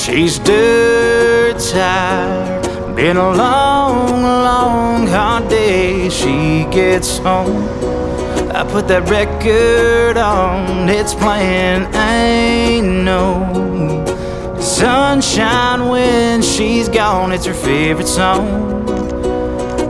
She's dirt tired, been a long, long, hard day. She gets home, I put that record on, it's playing. Ain't no sunshine when she's gone, it's her favorite song.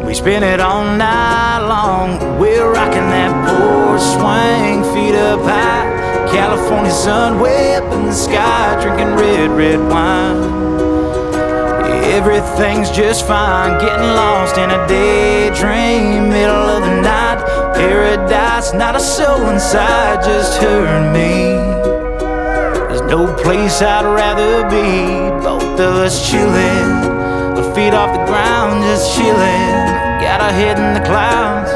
We spin it all night long, we're rocking that porch swing, feet up high, California sun way up in the sky, drinking red, red wine. Everything's just fine, getting lost in a daydream, middle of the night, paradise, not a soul inside, just her and me. There's no place I'd rather be, both of us chilling, our feet off the ground, just chilling, got our head in the clouds.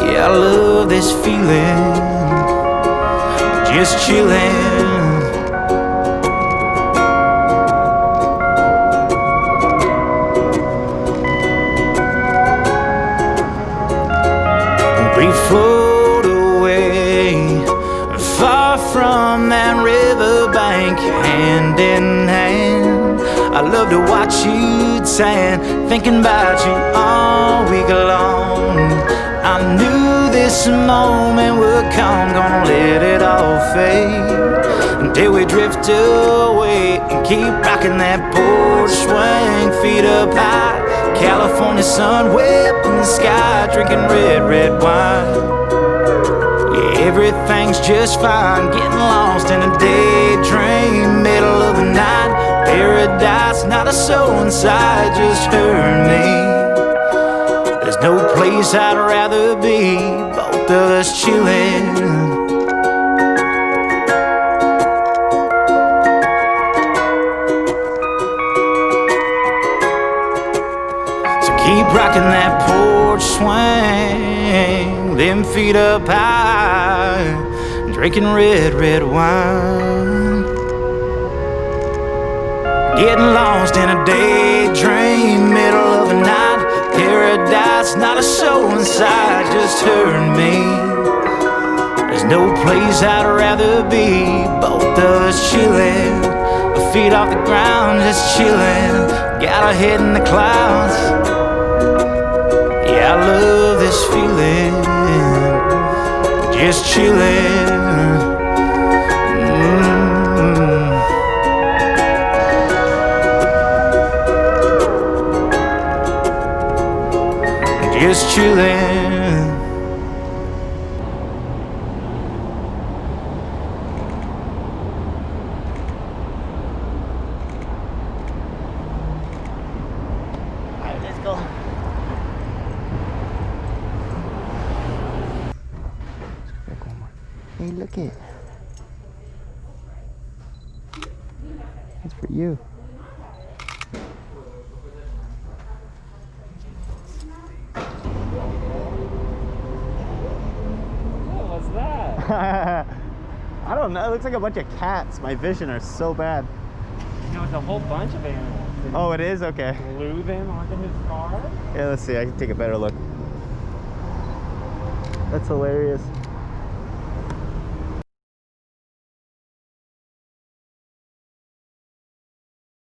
Yeah, I love this feeling, just chilling. We float away, far from that riverbank, hand in hand. I love to watch you tan, thinking about you all week long. I knew this moment would come, gonna let it all fade until we drift away and keep rocking that porch swing, feet up high, California sun way up in the sky, drinking red, red wine. Yeah, everything's just fine, getting lost in a daydream, middle of the night, paradise, not a soul inside, just her and me. There's no place I'd rather be, both of us chilling. Keep rocking that porch swing, them feet up high, drinking red, red wine. Getting lost in a daydream, middle of the night, paradise, not a soul inside, just her and me. There's no place I'd rather be, both of us chilling, our feet off the ground, just chilling, got our head in the clouds. Yeah, I love this feeling, just chillin'. Just chillin'. Alright, let's go. Hey, look it. It's for you. What was that? I don't know. It looks like a bunch of cats. My vision are so bad. No, it's a whole bunch of animals. Did Oh, it is? Okay. he glue them onto his car? Yeah, let's see. I can take a better look. That's hilarious.